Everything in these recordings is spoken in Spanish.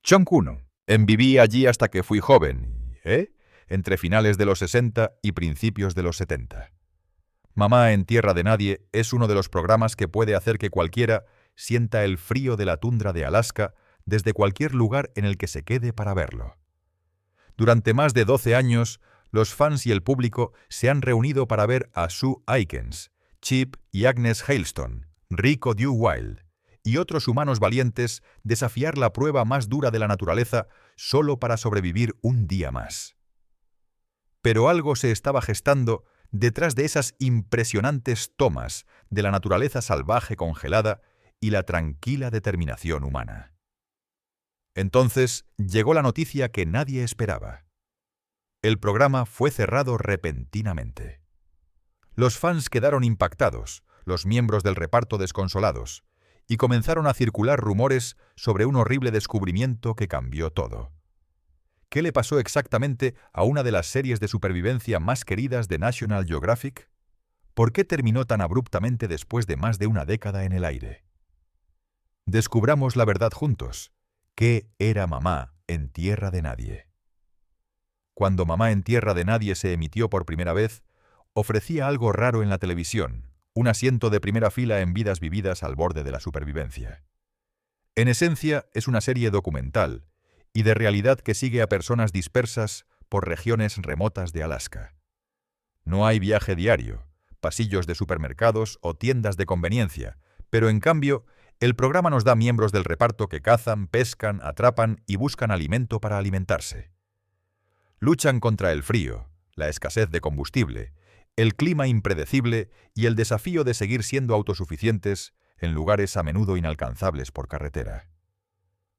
Chong-1. Viví allí hasta que fui joven, entre finales de los 60 y principios de los 70. Mamá en tierra de nadie es uno de los programas que puede hacer que cualquiera sienta el frío de la tundra de Alaska desde cualquier lugar en el que se quede para verlo. Durante más de 12 años, los fans y el público se han reunido para ver a Sue Aikens, Chip y Agnes Hailstone, Rico Dew Wild y otros humanos valientes desafiar la prueba más dura de la naturaleza solo para sobrevivir un día más. Pero algo se estaba gestando detrás de esas impresionantes tomas de la naturaleza salvaje congelada y la tranquila determinación humana. Entonces llegó la noticia que nadie esperaba. El programa fue cerrado repentinamente. Los fans quedaron impactados, los miembros del reparto desconsolados, y comenzaron a circular rumores sobre un horrible descubrimiento que cambió todo. ¿Qué le pasó exactamente a una de las series de supervivencia más queridas de National Geographic? ¿Por qué terminó tan abruptamente después de más de una década en el aire? Descubramos la verdad juntos. ¿Qué era Mamá en tierra de nadie? Cuando Mamá en tierra de nadie se emitió por primera vez, ofrecía algo raro en la televisión, un asiento de primera fila en vidas vividas al borde de la supervivencia. En esencia, es una serie documental y de realidad que sigue a personas dispersas por regiones remotas de Alaska. No hay viaje diario, pasillos de supermercados o tiendas de conveniencia, pero en cambio, el programa nos da miembros del reparto que cazan, pescan, atrapan y buscan alimento para alimentarse. Luchan contra el frío, la escasez de combustible, el clima impredecible y el desafío de seguir siendo autosuficientes en lugares a menudo inalcanzables por carretera.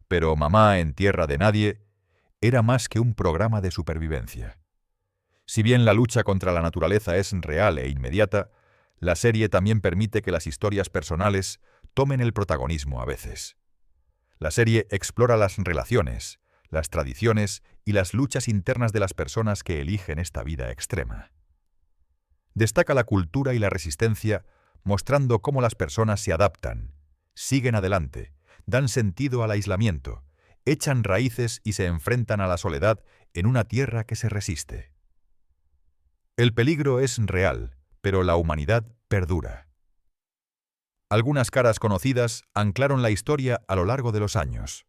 Pero Mamá en tierra de nadie era más que un programa de supervivencia. Si bien la lucha contra la naturaleza es real e inmediata, la serie también permite que las historias personales tomen el protagonismo a veces. La serie explora las relaciones, las tradiciones y las luchas internas de las personas que eligen esta vida extrema. Destaca la cultura y la resistencia, mostrando cómo las personas se adaptan, siguen adelante, dan sentido al aislamiento, echan raíces y se enfrentan a la soledad en una tierra que se resiste. El peligro es real, pero la humanidad perdura. Algunas caras conocidas anclaron la historia a lo largo de los años.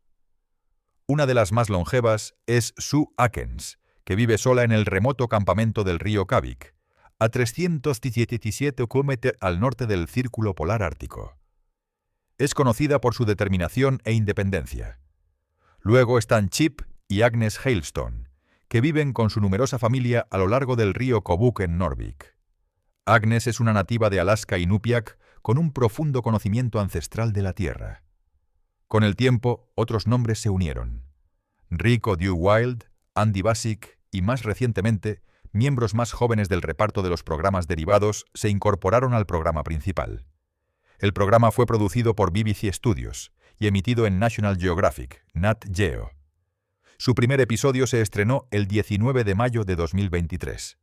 Una de las más longevas es Sue Aikens, que vive sola en el remoto campamento del río Kavik, a 317 km al norte del Círculo Polar Ártico. Es conocida por su determinación e independencia. Luego están Chip y Agnes Hailstone, que viven con su numerosa familia a lo largo del río Kobuk en Norvik. Agnes es una nativa de Alaska Inupiaq con un profundo conocimiento ancestral de la tierra. Con el tiempo, otros nombres se unieron. Rico Dew Wild, Andy Basic y, más recientemente, miembros más jóvenes del reparto de los programas derivados se incorporaron al programa principal. El programa fue producido por BBC Studios y emitido en National Geographic, Nat Geo. Su primer episodio se estrenó el 19 de mayo de 2023.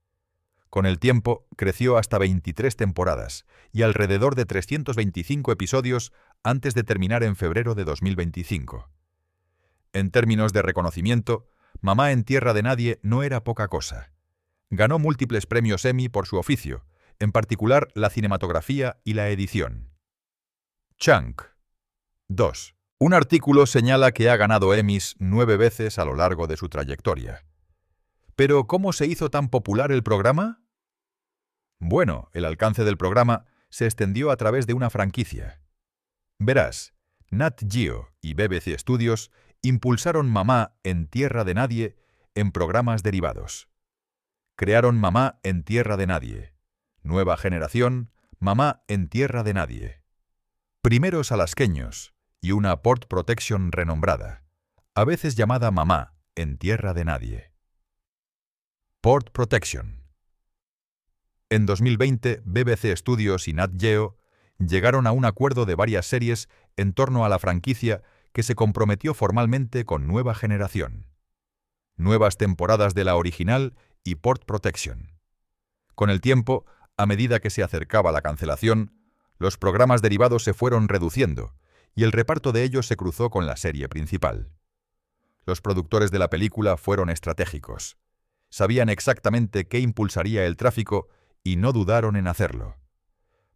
Con el tiempo, creció hasta 23 temporadas y alrededor de 325 episodios antes de terminar en febrero de 2025. En términos de reconocimiento, Mamá en tierra de nadie no era poca cosa. Ganó múltiples premios Emmy por su oficio, en particular la cinematografía y la edición. Chunk. 2. Un artículo señala que ha ganado Emmys 9 veces a lo largo de su trayectoria. ¿Pero cómo se hizo tan popular el programa? Bueno, el alcance del programa se extendió a través de una franquicia. Verás, Nat Geo y BBC Studios impulsaron Mamá en tierra de nadie en programas derivados. Crearon Mamá en tierra de nadie. Nueva generación, Mamá en tierra de nadie. Primeros alasqueños y una Port Protection renombrada, a veces llamada Mamá en tierra de nadie. Port Protection. En 2020, BBC Studios y Nat Geo llegaron a un acuerdo de varias series en torno a la franquicia que se comprometió formalmente con Nueva Generación. Nuevas temporadas de la original y Port Protection. Con el tiempo, a medida que se acercaba la cancelación, los programas derivados se fueron reduciendo y el reparto de ellos se cruzó con la serie principal. Los productores de la película fueron estratégicos. Sabían exactamente qué impulsaría el tráfico y no dudaron en hacerlo.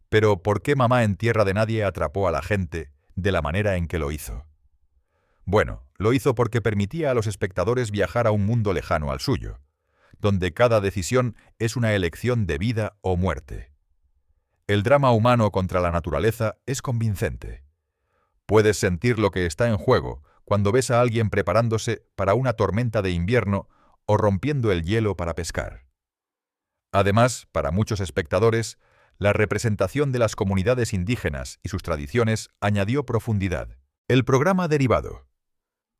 Pero ¿por qué Mamá en Tierra de Nadie atrapó a la gente de la manera en que lo hizo? Bueno, lo hizo porque permitía a los espectadores viajar a un mundo lejano al suyo, donde cada decisión es una elección de vida o muerte. El drama humano contra la naturaleza es convincente. Puedes sentir lo que está en juego cuando ves a alguien preparándose para una tormenta de invierno o rompiendo el hielo para pescar. Además, para muchos espectadores, la representación de las comunidades indígenas y sus tradiciones añadió profundidad. El programa derivado.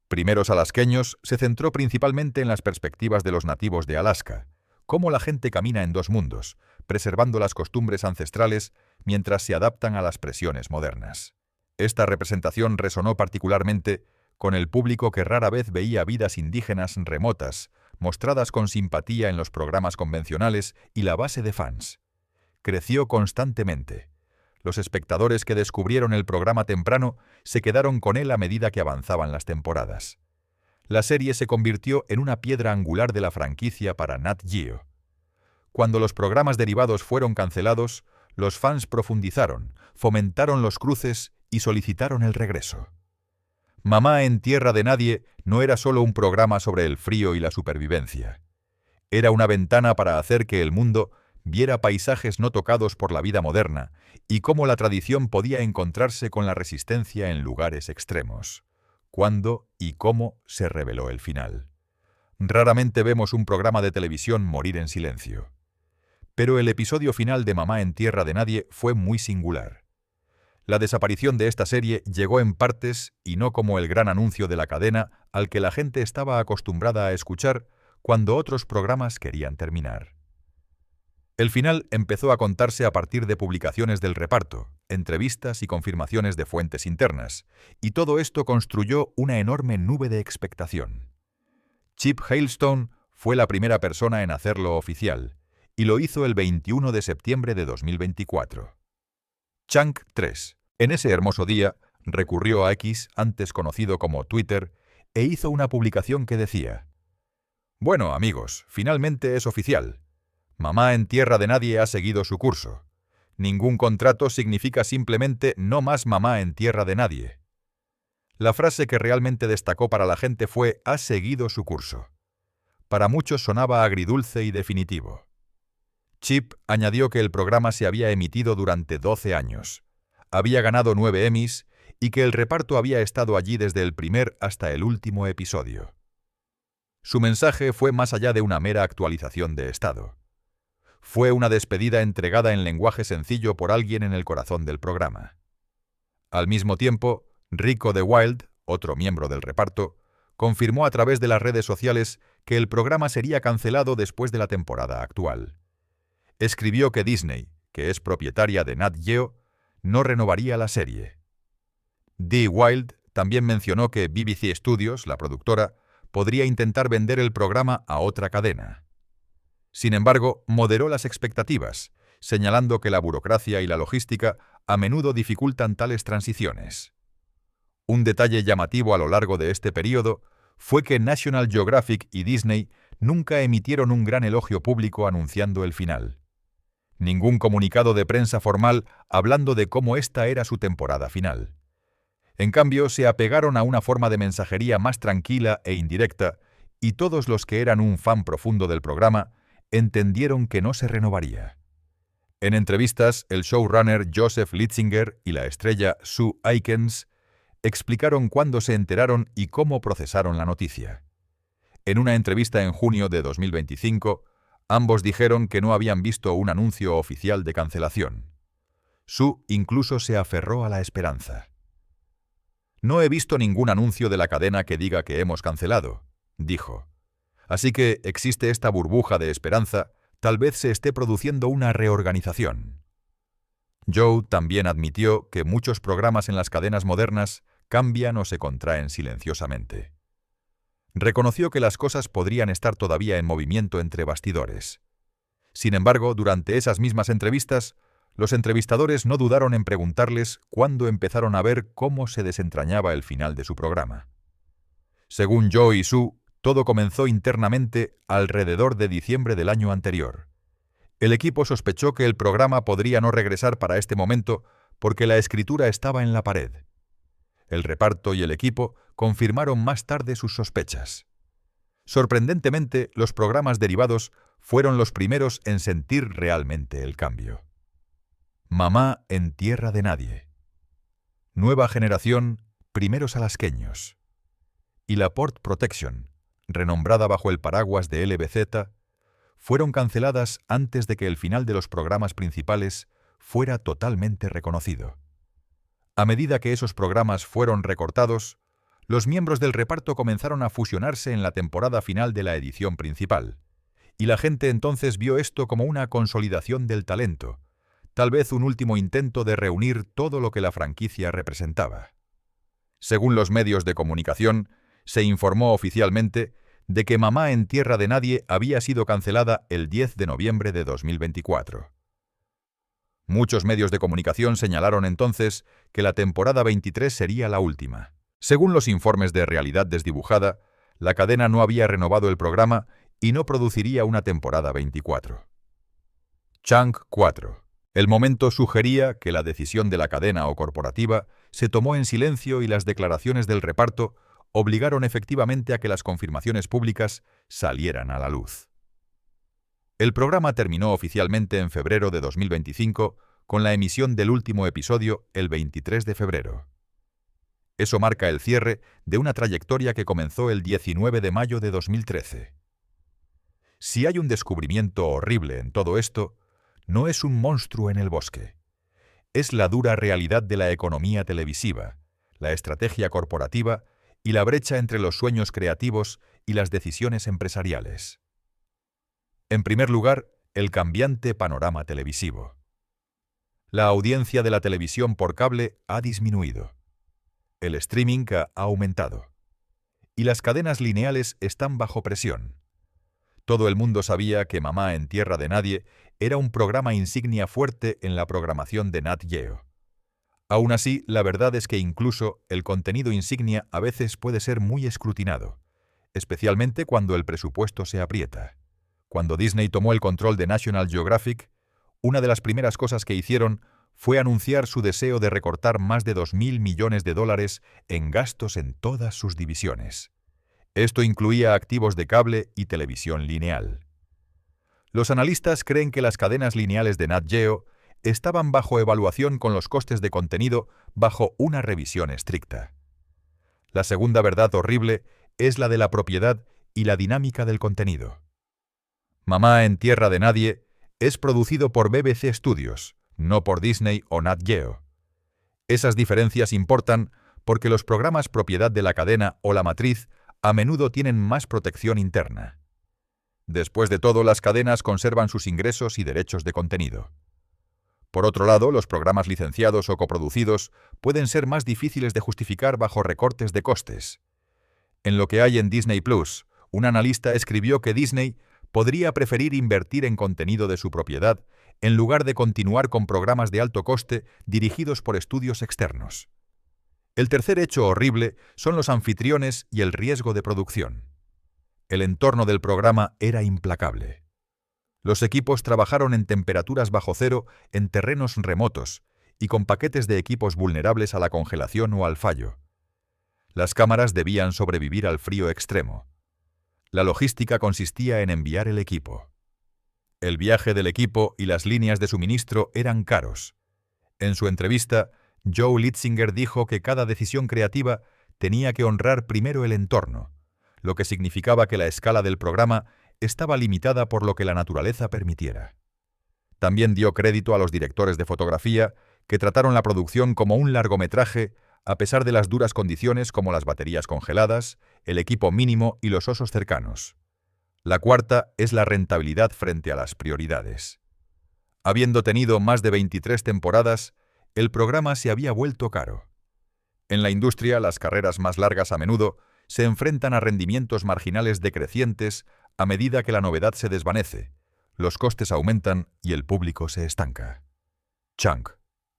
Primeros Alasqueños se centró principalmente en las perspectivas de los nativos de Alaska, cómo la gente camina en dos mundos, preservando las costumbres ancestrales mientras se adaptan a las presiones modernas. Esta representación resonó particularmente con el público que rara vez veía vidas indígenas remotas, mostradas con simpatía en los programas convencionales y la base de fans. Creció constantemente. Los espectadores que descubrieron el programa temprano se quedaron con él a medida que avanzaban las temporadas. La serie se convirtió en una piedra angular de la franquicia para Nat Geo. Cuando los programas derivados fueron cancelados, los fans profundizaron, fomentaron los cruces y solicitaron el regreso. Mamá en Tierra de Nadie no era solo un programa sobre el frío y la supervivencia. Era una ventana para hacer que el mundo viera paisajes no tocados por la vida moderna y cómo la tradición podía encontrarse con la resistencia en lugares extremos. ¿Cuándo y cómo se reveló el final? Raramente vemos un programa de televisión morir en silencio. Pero el episodio final de Mamá en Tierra de Nadie fue muy singular. La desaparición de esta serie llegó en partes y no como el gran anuncio de la cadena al que la gente estaba acostumbrada a escuchar cuando otros programas querían terminar. El final empezó a contarse a partir de publicaciones del reparto, entrevistas y confirmaciones de fuentes internas, y todo esto construyó una enorme nube de expectación. Chip Hailstone fue la primera persona en hacerlo oficial, y lo hizo el 21 de septiembre de 2024. Chunk 3, en ese hermoso día, recurrió a X, antes conocido como Twitter, e hizo una publicación que decía: «Bueno, amigos, finalmente es oficial. Mamá en Tierra de Nadie ha seguido su curso. Ningún contrato significa simplemente no más Mamá en Tierra de Nadie». La frase que realmente destacó para la gente fue «ha seguido su curso». Para muchos sonaba agridulce y definitivo. Chip añadió que el programa se había emitido durante 12 años, había ganado 9 Emmys y que el reparto había estado allí desde el primer hasta el último episodio. Su mensaje fue más allá de una mera actualización de estado. Fue una despedida entregada en lenguaje sencillo por alguien en el corazón del programa. Al mismo tiempo, Rico DeWilde, otro miembro del reparto, confirmó a través de las redes sociales que el programa sería cancelado después de la temporada actual. Escribió que Disney, que es propietaria de Nat Geo, no renovaría la serie. DeWilde también mencionó que BBC Studios, la productora, podría intentar vender el programa a otra cadena. Sin embargo, moderó las expectativas, señalando que la burocracia y la logística a menudo dificultan tales transiciones. Un detalle llamativo a lo largo de este periodo fue que National Geographic y Disney nunca emitieron un gran elogio público anunciando el final. Ningún comunicado de prensa formal hablando de cómo esta era su temporada final. En cambio, se apegaron a una forma de mensajería más tranquila e indirecta, y todos los que eran un fan profundo del programa entendieron que no se renovaría. En entrevistas, el showrunner Joseph Litzinger y la estrella Sue Aikens explicaron cuándo se enteraron y cómo procesaron la noticia. En una entrevista en junio de 2025, ambos dijeron que no habían visto un anuncio oficial de cancelación. Sue incluso se aferró a la esperanza. «No he visto ningún anuncio de la cadena que diga que hemos cancelado», dijo. «Así que existe esta burbuja de esperanza, tal vez se esté produciendo una reorganización». Joe también admitió que muchos programas en las cadenas modernas cambian o se contraen silenciosamente. Reconoció que las cosas podrían estar todavía en movimiento entre bastidores. Sin embargo, durante esas mismas entrevistas, los entrevistadores no dudaron en preguntarles cuándo empezaron a ver cómo se desentrañaba el final de su programa. Según Joe y Sue, todo comenzó internamente alrededor de diciembre del año anterior. El equipo sospechó que el programa podría no regresar para este momento porque la escritura estaba en la pared. El reparto y el equipo confirmaron más tarde sus sospechas. Sorprendentemente, los programas derivados fueron los primeros en sentir realmente el cambio. Mamá en tierra de nadie. Nueva generación, primeros alasqueños. Y la Port Protection, renombrada bajo el paraguas de LBZ, fueron canceladas antes de que el final de los programas principales fuera totalmente reconocido. A medida que esos programas fueron recortados, los miembros del reparto comenzaron a fusionarse en la temporada final de la edición principal, y la gente entonces vio esto como una consolidación del talento, tal vez un último intento de reunir todo lo que la franquicia representaba. Según los medios de comunicación, se informó oficialmente de que Mamá en tierra de nadie había sido cancelada el 10 de noviembre de 2024. Muchos medios de comunicación señalaron entonces que la temporada 23 sería la última. Según los informes de Realidad Desdibujada, la cadena no había renovado el programa y no produciría una temporada 24. Chunk 4. El momento sugería que la decisión de la cadena o corporativa se tomó en silencio y las declaraciones del reparto obligaron efectivamente a que las confirmaciones públicas salieran a la luz. El programa terminó oficialmente en febrero de 2025 con la emisión del último episodio el 23 de febrero. Eso marca el cierre de una trayectoria que comenzó el 19 de mayo de 2013. Si hay un descubrimiento horrible en todo esto, no es un monstruo en el bosque. Es la dura realidad de la economía televisiva, la estrategia corporativa y la brecha entre los sueños creativos y las decisiones empresariales. En primer lugar, el cambiante panorama televisivo. La audiencia de la televisión por cable ha disminuido. El streaming ha aumentado. Y las cadenas lineales están bajo presión. Todo el mundo sabía que Mamá en tierra de nadie era un programa insignia fuerte en la programación de Nat Geo. Aún así, la verdad es que incluso el contenido insignia a veces puede ser muy escrutinado, especialmente cuando el presupuesto se aprieta. Cuando Disney tomó el control de National Geographic, una de las primeras cosas que hicieron fue anunciar su deseo de recortar más de $2.000 millones en gastos en todas sus divisiones. Esto incluía activos de cable y televisión lineal. Los analistas creen que las cadenas lineales de Nat Geo estaban bajo evaluación con los costes de contenido bajo una revisión estricta. La segunda verdad horrible es la de la propiedad y la dinámica del contenido. Mamá en tierra de nadie es producido por BBC Studios, no por Disney o Nat Geo. Esas diferencias importan porque los programas propiedad de la cadena o la matriz a menudo tienen más protección interna. Después de todo, las cadenas conservan sus ingresos y derechos de contenido. Por otro lado, los programas licenciados o coproducidos pueden ser más difíciles de justificar bajo recortes de costes. En lo que hay en Disney Plus, un analista escribió que Disney podría preferir invertir en contenido de su propiedad en lugar de continuar con programas de alto coste dirigidos por estudios externos. El tercer hecho horrible son los anfitriones y el riesgo de producción. El entorno del programa era implacable. Los equipos trabajaron en temperaturas bajo cero en terrenos remotos y con paquetes de equipos vulnerables a la congelación o al fallo. Las cámaras debían sobrevivir al frío extremo. La logística consistía en enviar el equipo. El viaje del equipo y las líneas de suministro eran caros. En su entrevista, Joe Litzinger dijo que cada decisión creativa tenía que honrar primero el entorno, lo que significaba que la escala del programa estaba limitada por lo que la naturaleza permitiera. También dio crédito a los directores de fotografía que trataron la producción como un largometraje a pesar de las duras condiciones como las baterías congeladas, el equipo mínimo y los osos cercanos. La cuarta es la rentabilidad frente a las prioridades. Habiendo tenido más de 23 temporadas, el programa se había vuelto caro. En la industria, las carreras más largas a menudo se enfrentan a rendimientos marginales decrecientes a medida que la novedad se desvanece, los costes aumentan y el público se estanca. Chunk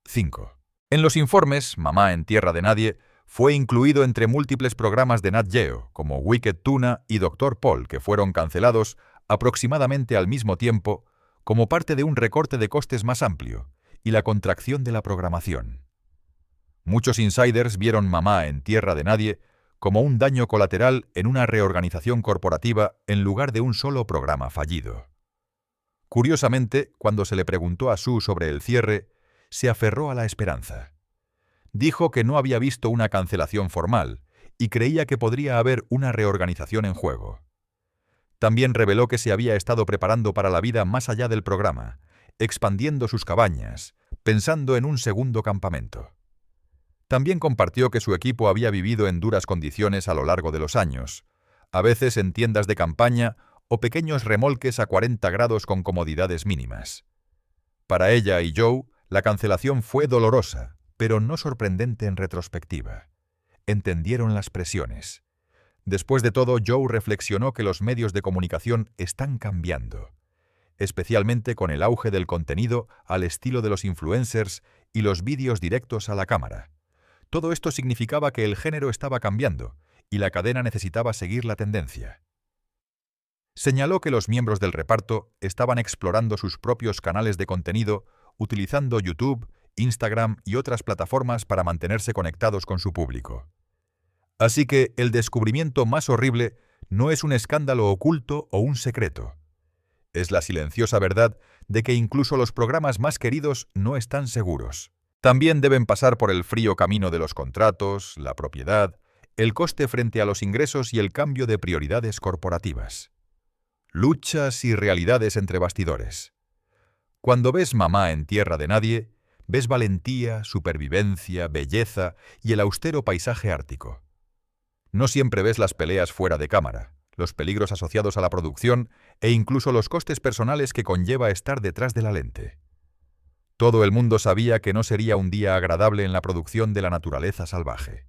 5. En los informes, Mamá en tierra de nadie Fue incluido entre múltiples programas de Nat Geo, como Wicked Tuna y Dr. Paul, que fueron cancelados aproximadamente al mismo tiempo, como parte de un recorte de costes más amplio y la contracción de la programación. Muchos insiders vieron Mamá en Tierra de Nadie como un daño colateral en una reorganización corporativa en lugar de un solo programa fallido. Curiosamente, cuando se le preguntó a Sue sobre el cierre, se aferró a la esperanza. Dijo que no había visto una cancelación formal y creía que podría haber una reorganización en juego. También reveló que se había estado preparando para la vida más allá del programa, expandiendo sus cabañas, pensando en un segundo campamento. También compartió que su equipo había vivido en duras condiciones a lo largo de los años, a veces en tiendas de campaña o pequeños remolques a 40 grados con comodidades mínimas. Para ella y Joe, la cancelación fue dolorosa, pero no sorprendente en retrospectiva. Entendieron las presiones. Después de todo, Joe reflexionó que los medios de comunicación están cambiando, especialmente con el auge del contenido al estilo de los influencers y los vídeos directos a la cámara. Todo esto significaba que el género estaba cambiando y la cadena necesitaba seguir la tendencia. Señaló que los miembros del reparto estaban explorando sus propios canales de contenido utilizando YouTube, Instagram y otras plataformas para mantenerse conectados con su público. Así que el descubrimiento más horrible no es un escándalo oculto o un secreto. Es la silenciosa verdad de que incluso los programas más queridos no están seguros. También deben pasar por el frío camino de los contratos, la propiedad, el coste frente a los ingresos y el cambio de prioridades corporativas. Luchas y realidades entre bastidores. Cuando ves Mamá en Tierra de Nadie, ves valentía, supervivencia, belleza y el austero paisaje ártico. No siempre ves las peleas fuera de cámara, los peligros asociados a la producción e incluso los costes personales que conlleva estar detrás de la lente. Todo el mundo sabía que no sería un día agradable en la producción de la naturaleza salvaje.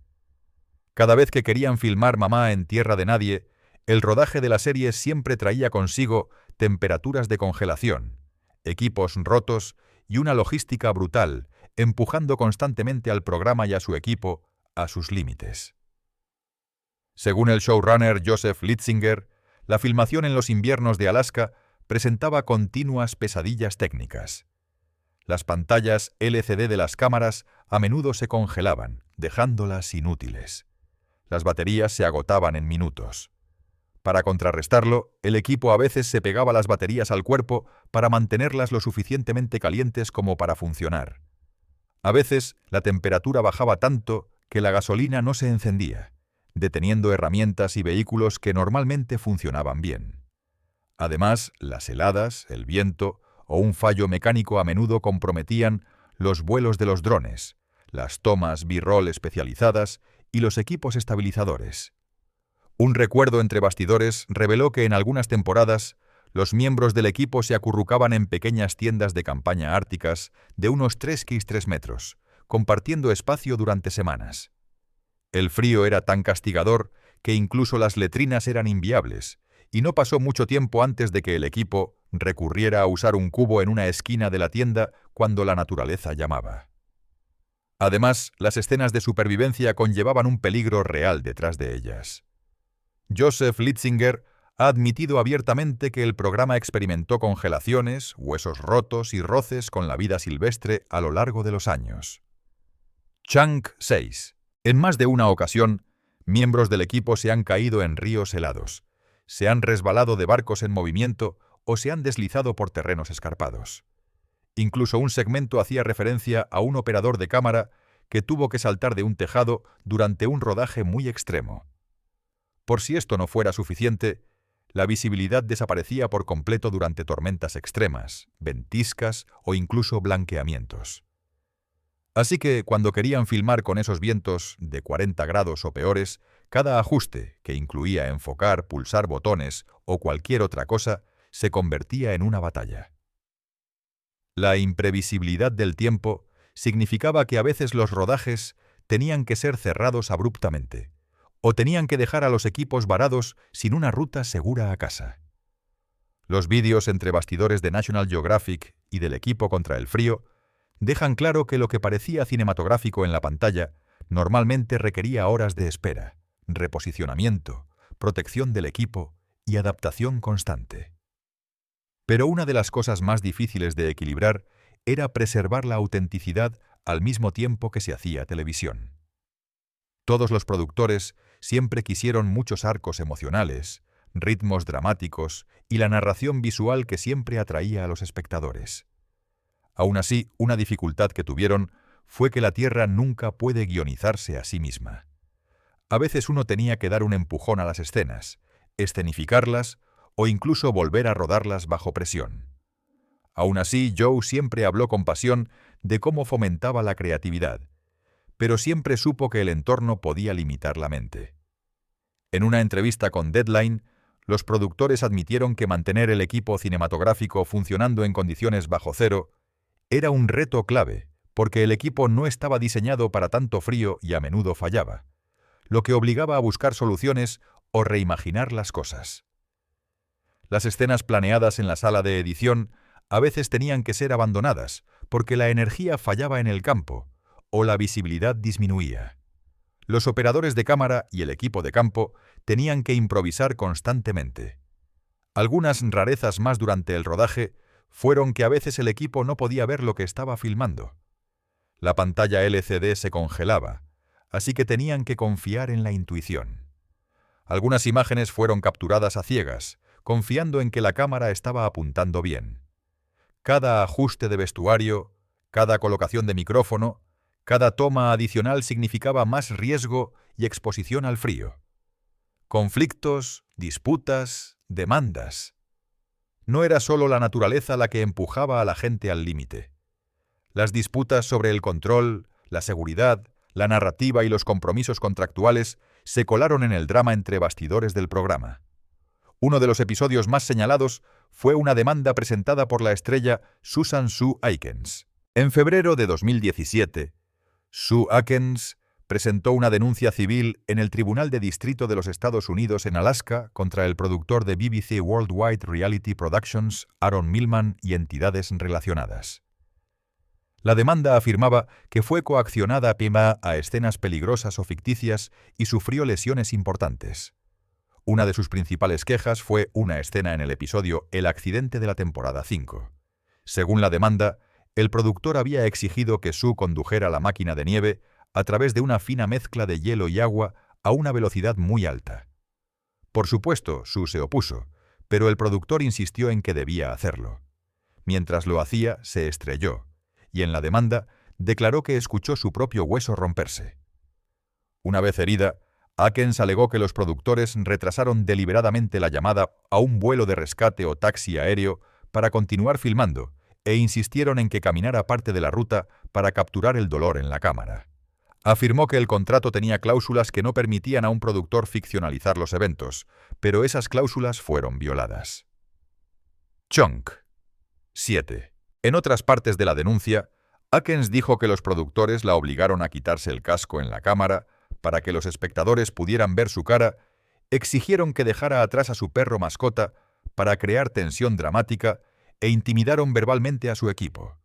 Cada vez que querían filmar Mamá en Tierra de Nadie, el rodaje de la serie siempre traía consigo temperaturas de congelación, equipos rotos y una logística brutal, empujando constantemente al programa y a su equipo a sus límites. Según el showrunner Joseph Litzinger, la filmación en los inviernos de Alaska presentaba continuas pesadillas técnicas. Las pantallas LCD de las cámaras a menudo se congelaban, dejándolas inútiles. Las baterías se agotaban en minutos. Para contrarrestarlo, el equipo a veces se pegaba las baterías al cuerpo para mantenerlas lo suficientemente calientes como para funcionar. A veces, la temperatura bajaba tanto que la gasolina no se encendía, deteniendo herramientas y vehículos que normalmente funcionaban bien. Además, las heladas, el viento o un fallo mecánico a menudo comprometían los vuelos de los drones, las tomas B-roll especializadas y los equipos estabilizadores. Un recuerdo entre bastidores reveló que en algunas temporadas los miembros del equipo se acurrucaban en pequeñas tiendas de campaña árticas de unos 3x3 metros, compartiendo espacio durante semanas. El frío era tan castigador que incluso las letrinas eran inviables, y no pasó mucho tiempo antes de que el equipo recurriera a usar un cubo en una esquina de la tienda cuando la naturaleza llamaba. Además, las escenas de supervivencia conllevaban un peligro real detrás de ellas. Joseph Litzinger ha admitido abiertamente que el programa experimentó congelaciones, huesos rotos y roces con la vida silvestre a lo largo de los años. Chunk 6. En más de una ocasión, miembros del equipo se han caído en ríos helados, se han resbalado de barcos en movimiento o se han deslizado por terrenos escarpados. Incluso un segmento hacía referencia a un operador de cámara que tuvo que saltar de un tejado durante un rodaje muy extremo. Por si esto no fuera suficiente, la visibilidad desaparecía por completo durante tormentas extremas, ventiscas o incluso blanqueamientos. Así que, cuando querían filmar con esos vientos de 40 grados o peores, cada ajuste, que incluía enfocar, pulsar botones o cualquier otra cosa, se convertía en una batalla. La imprevisibilidad del tiempo significaba que a veces los rodajes tenían que ser cerrados abruptamente, o tenían que dejar a los equipos varados sin una ruta segura a casa. Los vídeos entre bastidores de National Geographic y del equipo contra el frío dejan claro que lo que parecía cinematográfico en la pantalla Normalmente requería horas de espera, reposicionamiento, protección del equipo y adaptación constante. Pero una de las cosas más difíciles de equilibrar era preservar la autenticidad al mismo tiempo que se hacía televisión. Todos los productores siempre quisieron muchos arcos emocionales, ritmos dramáticos y la narración visual que siempre atraía a los espectadores. Aún así, una dificultad que tuvieron fue que la Tierra nunca puede guionizarse a sí misma. A veces uno tenía que dar un empujón a las escenas, escenificarlas o incluso volver a rodarlas bajo presión. Aún así, Joe siempre habló con pasión de cómo fomentaba la creatividad, pero siempre supo que el entorno podía limitar la mente. En una entrevista con Deadline, los productores admitieron que mantener el equipo cinematográfico funcionando en condiciones bajo cero era un reto clave, porque el equipo no estaba diseñado para tanto frío y a menudo fallaba, lo que obligaba a buscar soluciones o reimaginar las cosas. Las escenas planeadas en la sala de edición a veces tenían que ser abandonadas porque la energía fallaba en el campo o la visibilidad disminuía. Los operadores de cámara y el equipo de campo tenían que improvisar constantemente. Algunas rarezas más durante el rodaje fueron que a veces el equipo no podía ver lo que estaba filmando. La pantalla LCD se congelaba, así que tenían que confiar en la intuición. Algunas imágenes fueron capturadas a ciegas, confiando en que la cámara estaba apuntando bien. Cada ajuste de vestuario, cada colocación de micrófono, cada toma adicional significaba más riesgo y exposición al frío. Conflictos, disputas, demandas. No era solo la naturaleza la que empujaba a la gente al límite. Las disputas sobre el control, la seguridad, la narrativa y los compromisos contractuales se colaron en el drama entre bastidores del programa. Uno de los episodios más señalados fue una demanda presentada por la estrella Susan Sue Akins. En febrero de 2017, Sue Akins presentó una denuncia civil en el Tribunal de Distrito de los Estados Unidos en Alaska contra el productor de BBC Worldwide Reality Productions, Aaron Millman, y entidades relacionadas. La demanda afirmaba que fue coaccionada a escenas peligrosas o ficticias y sufrió lesiones importantes. Una de sus principales quejas fue una escena en el episodio El accidente de la temporada 5. Según la demanda, el productor había exigido que Sue condujera la máquina de nieve a través de una fina mezcla de hielo y agua a una velocidad muy alta. Por supuesto, Sue se opuso, pero el productor insistió en que debía hacerlo. Mientras lo hacía, se estrelló, y en la demanda declaró que escuchó su propio hueso romperse. Una vez herida, Akins alegó que los productores retrasaron deliberadamente la llamada a un vuelo de rescate o taxi aéreo para continuar filmando e insistieron en que caminara parte de la ruta para capturar el dolor en la cámara. Afirmó que el contrato tenía cláusulas que no permitían a un productor ficcionalizar los eventos, pero esas cláusulas fueron violadas. Chunk. 7. En otras partes de la denuncia, Akins dijo que los productores la obligaron a quitarse el casco en la cámara para que los espectadores pudieran ver su cara, exigieron que dejara atrás a su perro mascota para crear tensión dramática e intimidaron verbalmente a su equipo.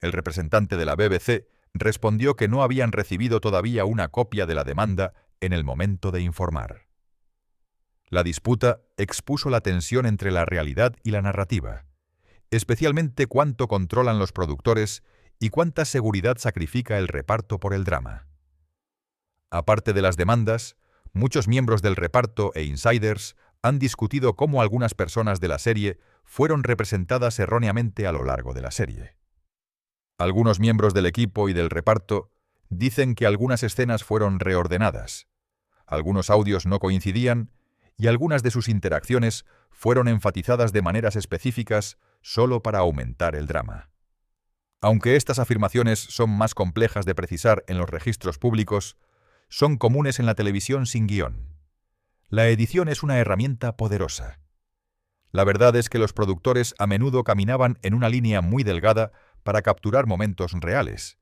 El representante de la BBC respondió que no habían recibido todavía una copia de la demanda en el momento de informar. La disputa expuso la tensión entre la realidad y la narrativa, especialmente cuánto controlan los productores y cuánta seguridad sacrifica el reparto por el drama. Aparte de las demandas, muchos miembros del reparto e insiders han discutido cómo algunas personas de la serie fueron representadas erróneamente a lo largo de la serie. Algunos miembros del equipo y del reparto dicen que algunas escenas fueron reordenadas, algunos audios no coincidían y algunas de sus interacciones fueron enfatizadas de maneras específicas solo para aumentar el drama. Aunque estas afirmaciones son más complejas de precisar en los registros públicos, son comunes en la televisión sin guión. La edición es una herramienta poderosa. La verdad es que los productores a menudo caminaban en una línea muy delgada para capturar momentos reales,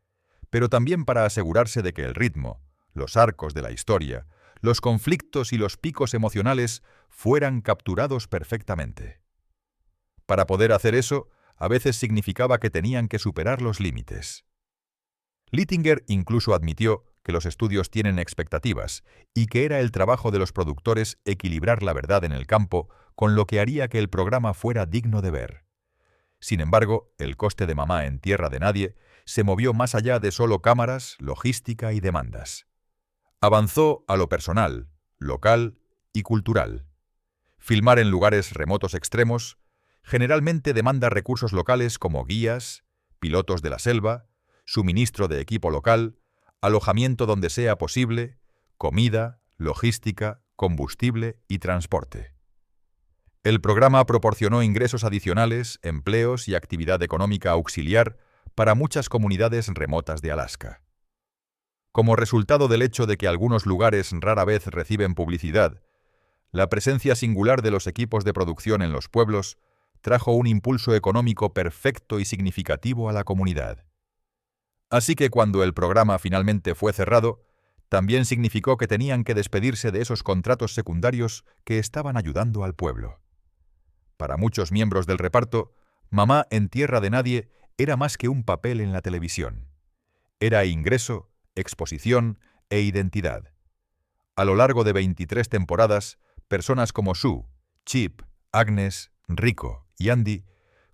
pero también para asegurarse de que el ritmo, los arcos de la historia, los conflictos y los picos emocionales fueran capturados perfectamente. Para poder hacer eso, a veces significaba que tenían que superar los límites. Littinger incluso admitió que los estudios tienen expectativas y que era el trabajo de los productores equilibrar la verdad en el campo con lo que haría que el programa fuera digno de ver. Sin embargo, el coste de Mamá en tierra de nadie se movió más allá de solo cámaras, logística y demandas. Avanzó a lo personal, local y cultural. Filmar en lugares remotos extremos generalmente demanda recursos locales como guías, pilotos de la selva, suministro de equipo local, alojamiento donde sea posible, comida, logística, combustible y transporte. El programa proporcionó ingresos adicionales, empleos y actividad económica auxiliar para muchas comunidades remotas de Alaska. Como resultado del hecho de que algunos lugares rara vez reciben publicidad, la presencia singular de los equipos de producción en los pueblos trajo un impulso económico perfecto y significativo a la comunidad. Así que cuando el programa finalmente fue cerrado, también significó que tenían que despedirse de esos contratos secundarios que estaban ayudando al pueblo. Para muchos miembros del reparto, Mamá en tierra de nadie era más que un papel en la televisión. Era ingreso, exposición e identidad. A lo largo de 23 temporadas, personas como Sue, Chip, Agnes, Rico y Andy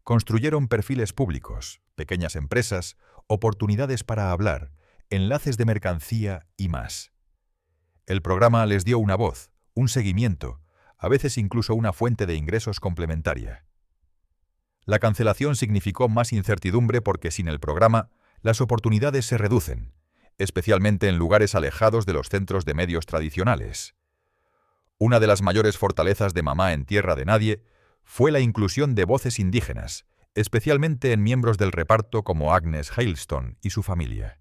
construyeron perfiles públicos, pequeñas empresas, oportunidades para hablar, enlaces de mercancía y más. El programa les dio una voz, un seguimiento, a veces incluso una fuente de ingresos complementaria. La cancelación significó más incertidumbre porque sin el programa, las oportunidades se reducen, especialmente en lugares alejados de los centros de medios tradicionales. Una de las mayores fortalezas de Mamá en tierra de nadie fue la inclusión de voces indígenas, especialmente en miembros del reparto como Agnes Hailstone y su familia.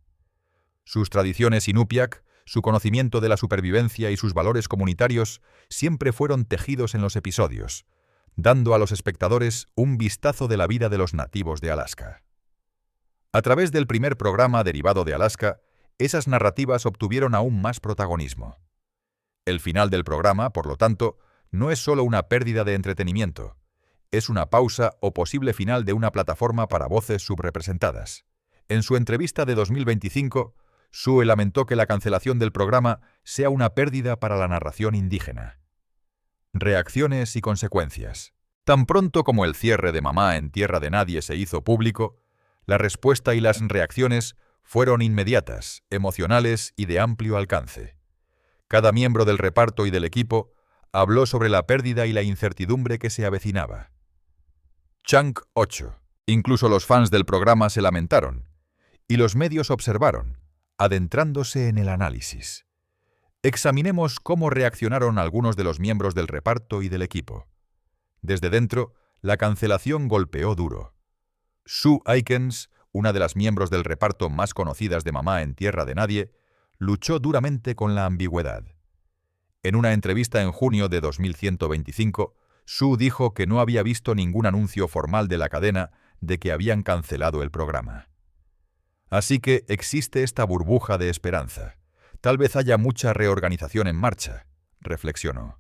Sus tradiciones inupiaq, su conocimiento de la supervivencia y sus valores comunitarios siempre fueron tejidos en los episodios, dando a los espectadores un vistazo de la vida de los nativos de Alaska. A través del primer programa derivado de Alaska, esas narrativas obtuvieron aún más protagonismo. El final del programa, por lo tanto, no es solo una pérdida de entretenimiento, es una pausa o posible final de una plataforma para voces subrepresentadas. En su entrevista de 2025, Sue lamentó que la cancelación del programa sea una pérdida para la narración indígena. Reacciones y consecuencias. Tan pronto como el cierre de Mamá en tierra de nadie se hizo público, la respuesta y las reacciones fueron inmediatas, emocionales y de amplio alcance. Cada miembro del reparto y del equipo habló sobre la pérdida y la incertidumbre que se avecinaba. Chunk 8. Incluso los fans del programa se lamentaron, y los medios observaron, adentrándose en el análisis. Examinemos cómo reaccionaron algunos de los miembros del reparto y del equipo. Desde dentro, la cancelación golpeó duro. Sue Aikens, una de las miembros del reparto más conocidas de Mamá en tierra de nadie, luchó duramente con la ambigüedad. En una entrevista en junio de 2125, Sue dijo que no había visto ningún anuncio formal de la cadena de que habían cancelado el programa. Así que existe esta burbuja de esperanza. Tal vez haya mucha reorganización en marcha, reflexionó.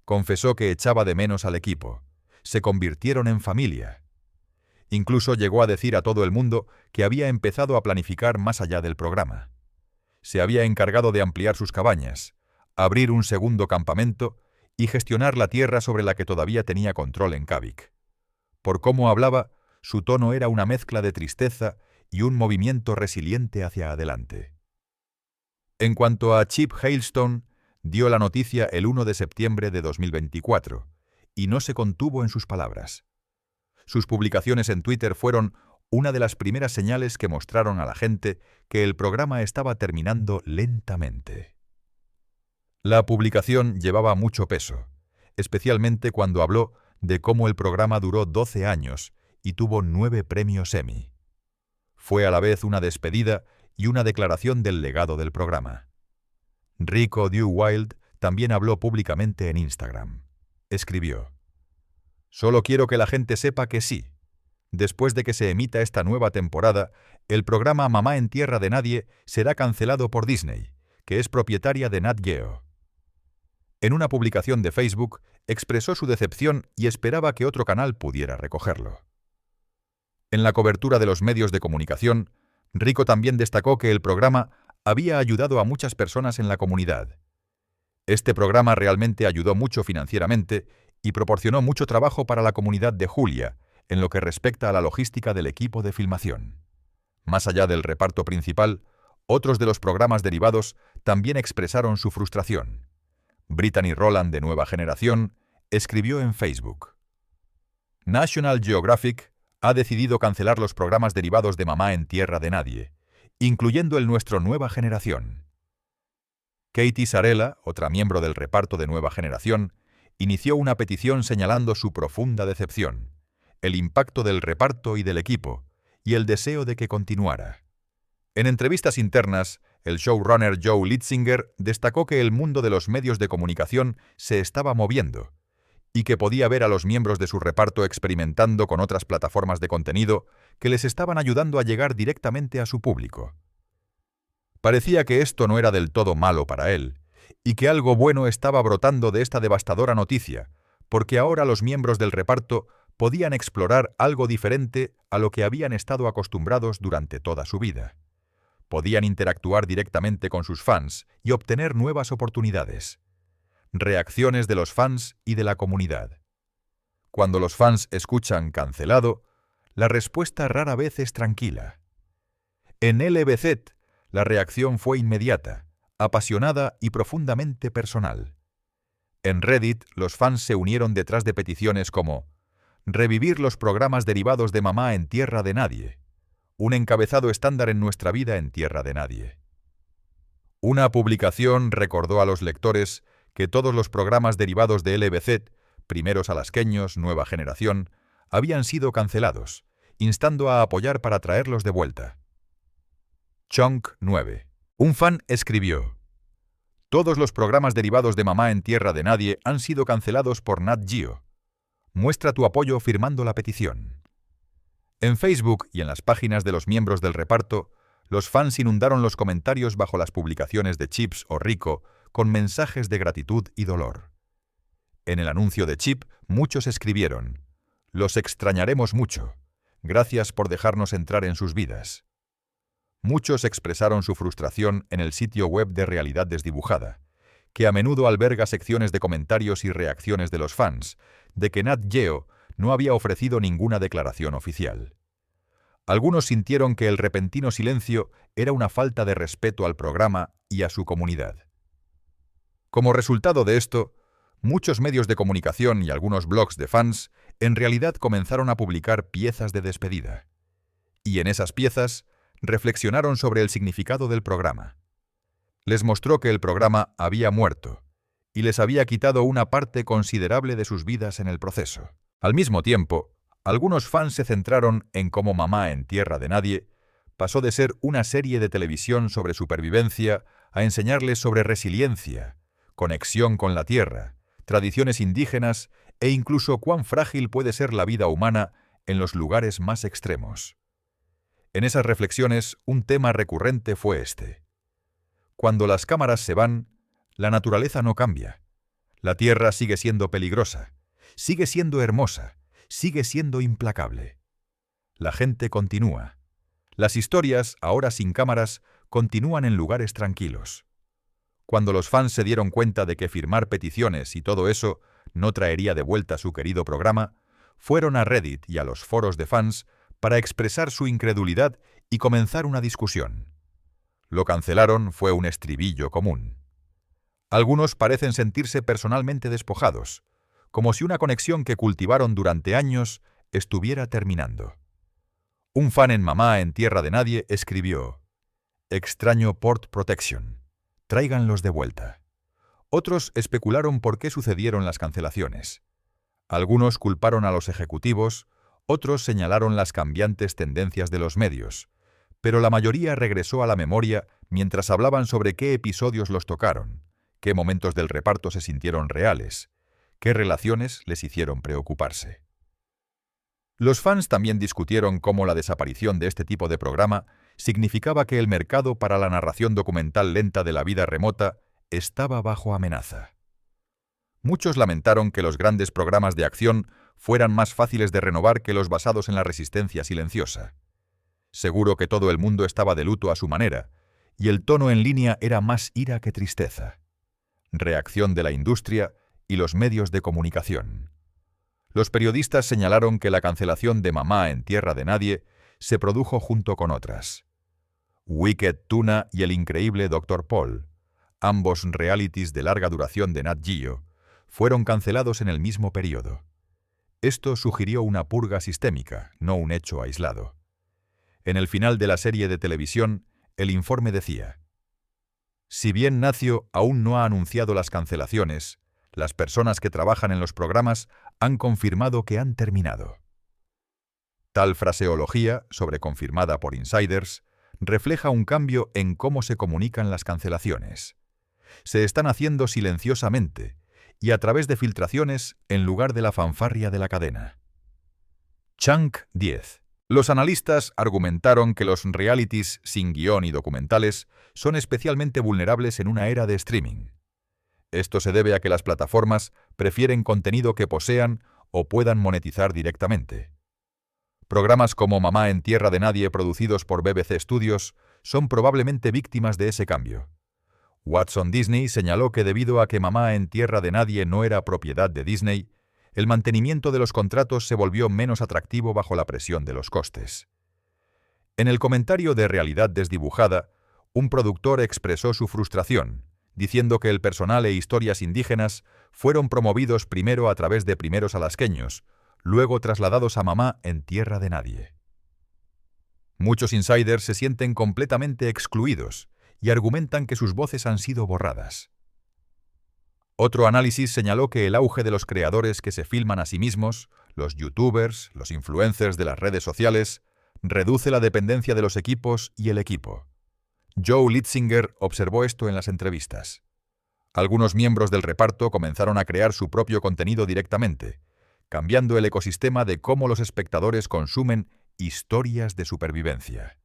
Confesó que echaba de menos al equipo. Se convirtieron en familia. Incluso llegó a decir a todo el mundo que había empezado a planificar más allá del programa. Se había encargado de ampliar sus cabañas, abrir un segundo campamento y gestionar la tierra sobre la que todavía tenía control en Kavik. Por cómo hablaba, su tono era una mezcla de tristeza y un movimiento resiliente hacia adelante. En cuanto a Chip Hailstone, dio la noticia el 1 de septiembre de 2024 y no se contuvo en sus palabras. Sus publicaciones en Twitter fueron una de las primeras señales que mostraron a la gente que el programa estaba terminando lentamente. La publicación llevaba mucho peso, especialmente cuando habló de cómo el programa duró 12 años y tuvo 9 premios Emmy. Fue a la vez una despedida y una declaración del legado del programa. Rico Dew Wild también habló públicamente en Instagram. Escribió: «Solo quiero que la gente sepa que sí. Después de que se emita esta nueva temporada, el programa Mamá en tierra de nadie será cancelado por Disney, que es propietaria de Nat Geo». En una publicación de Facebook, expresó su decepción y esperaba que otro canal pudiera recogerlo. En la cobertura de los medios de comunicación, Rico también destacó que el programa había ayudado a muchas personas en la comunidad. Este programa realmente ayudó mucho financieramente y proporcionó mucho trabajo para la comunidad de Julia, en lo que respecta a la logística del equipo de filmación. Más allá del reparto principal, otros de los programas derivados también expresaron su frustración. Brittany Rowland, de Nueva Generación, escribió en Facebook: National Geographic ha decidido cancelar los programas derivados de Mamá en Tierra de Nadie, incluyendo el nuestro Nueva Generación. Katie Sarella, otra miembro del reparto de Nueva Generación, inició una petición señalando su profunda decepción, el impacto del reparto y del equipo, y el deseo de que continuara. En entrevistas internas, el showrunner Joe Litzinger destacó que el mundo de los medios de comunicación se estaba moviendo y que podía ver a los miembros de su reparto experimentando con otras plataformas de contenido que les estaban ayudando a llegar directamente a su público. Parecía que esto no era del todo malo para él, y que algo bueno estaba brotando de esta devastadora noticia, porque ahora los miembros del reparto podían explorar algo diferente a lo que habían estado acostumbrados durante toda su vida. Podían interactuar directamente con sus fans y obtener nuevas oportunidades. Reacciones de los fans y de la comunidad. Cuando los fans escuchan cancelado, la respuesta rara vez es tranquila. En LBZ, la reacción fue inmediata, apasionada y profundamente personal. En Reddit, los fans se unieron detrás de peticiones como «Revivir los programas derivados de Mamá en Tierra de Nadie», un encabezado estándar en nuestra vida en Tierra de Nadie. Una publicación recordó a los lectores que todos los programas derivados de LBZ, Primeros Alasqueños, Nueva Generación, habían sido cancelados, instando a apoyar para traerlos de vuelta. Chunk 9. Un fan escribió: «Todos los programas derivados de Mamá en Tierra de Nadie han sido cancelados por Nat Geo. Muestra tu apoyo firmando la petición». En Facebook y en las páginas de los miembros del reparto, los fans inundaron los comentarios bajo las publicaciones de Chips o Rico con mensajes de gratitud y dolor. En el anuncio de Chip, muchos escribieron: «Los extrañaremos mucho. Gracias por dejarnos entrar en sus vidas». Muchos expresaron su frustración en el sitio web de Realidad Desdibujada, que a menudo alberga secciones de comentarios y reacciones de los fans, de que Nat Geo no había ofrecido ninguna declaración oficial. Algunos sintieron que el repentino silencio era una falta de respeto al programa y a su comunidad. Como resultado de esto, muchos medios de comunicación y algunos blogs de fans en realidad comenzaron a publicar piezas de despedida. Y en esas piezas reflexionaron sobre el significado del programa. Les mostró que el programa había muerto y les había quitado una parte considerable de sus vidas en el proceso. Al mismo tiempo, algunos fans se centraron en cómo Mamá en Tierra de Nadie pasó de ser una serie de televisión sobre supervivencia a enseñarles sobre resiliencia, conexión con la tierra, tradiciones indígenas e incluso cuán frágil puede ser la vida humana en los lugares más extremos. En esas reflexiones, un tema recurrente fue este: cuando las cámaras se van, la naturaleza no cambia. La tierra sigue siendo peligrosa, sigue siendo hermosa, sigue siendo implacable. La gente continúa. Las historias, ahora sin cámaras, continúan en lugares tranquilos. Cuando los fans se dieron cuenta de que firmar peticiones y todo eso no traería de vuelta su querido programa, fueron a Reddit y a los foros de fans para expresar su incredulidad y comenzar una discusión. Lo cancelaron fue un estribillo común. Algunos parecen sentirse personalmente despojados, como si una conexión que cultivaron durante años estuviera terminando. Un fan en Mamá en Tierra de Nadie escribió: «Extraño Port Protection. Tráiganlos de vuelta». Otros especularon por qué sucedieron las cancelaciones. Algunos culparon a los ejecutivos, otros señalaron las cambiantes tendencias de los medios, pero la mayoría regresó a la memoria mientras hablaban sobre qué episodios los tocaron, qué momentos del reparto se sintieron reales, qué relaciones les hicieron preocuparse. Los fans también discutieron cómo la desaparición de este tipo de programa significaba que el mercado para la narración documental lenta de la vida remota estaba bajo amenaza. Muchos lamentaron que los grandes programas de acción fueran más fáciles de renovar que los basados en la resistencia silenciosa. Seguro que todo el mundo estaba de luto a su manera, y el tono en línea era más ira que tristeza. Reacción de la industria y los medios de comunicación. Los periodistas señalaron que la cancelación de Mamá en Tierra de Nadie se produjo junto con otras. Wicked Tuna y el increíble Dr. Paul, ambos realities de larga duración de Nat Geo, fueron cancelados en el mismo periodo. Esto sugirió una purga sistémica, no un hecho aislado. En el final de la serie de televisión, el informe decía: si bien Nacio aún no ha anunciado las cancelaciones, las personas que trabajan en los programas han confirmado que han terminado. Tal fraseología, sobreconfirmada por insiders, refleja un cambio en cómo se comunican las cancelaciones. Se están haciendo silenciosamente y a través de filtraciones en lugar de la fanfarria de la cadena. Chunk 10. Los analistas argumentaron que los realities sin guión y documentales son especialmente vulnerables en una era de streaming. Esto se debe a que las plataformas prefieren contenido que posean o puedan monetizar directamente. Programas como Mamá en Tierra de Nadie, producidos por BBC Studios, son probablemente víctimas de ese cambio. Watson Disney señaló que debido a que Mamá en Tierra de Nadie no era propiedad de Disney, el mantenimiento de los contratos se volvió menos atractivo bajo la presión de los costes. En el comentario de Realidad Desdibujada, un productor expresó su frustración, diciendo que el personal e historias indígenas fueron promovidos primero a través de Primeros Alasqueños, luego trasladados a Mamá en Tierra de Nadie. Muchos insiders se sienten completamente excluidos y argumentan que sus voces han sido borradas. Otro análisis señaló que el auge de los creadores que se filman a sí mismos, los youtubers, los influencers de las redes sociales, reduce la dependencia de los equipos y el equipo. Joe Litzinger observó esto en las entrevistas. Algunos miembros del reparto comenzaron a crear su propio contenido directamente, cambiando el ecosistema de cómo los espectadores consumen historias de supervivencia.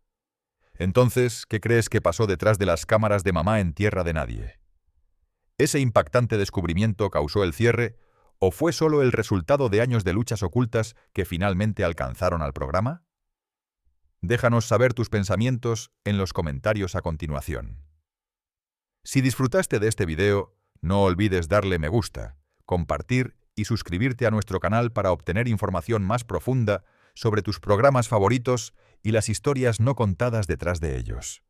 Entonces, ¿qué crees que pasó detrás de las cámaras de Mamá en Tierra de Nadie? ¿Ese impactante descubrimiento causó el cierre o fue solo el resultado de años de luchas ocultas que finalmente alcanzaron al programa? Déjanos saber tus pensamientos en los comentarios a continuación. Si disfrutaste de este video, no olvides darle me gusta, compartir y suscribirte a nuestro canal para obtener información más profunda sobre tus programas favoritos y las historias no contadas detrás de ellos.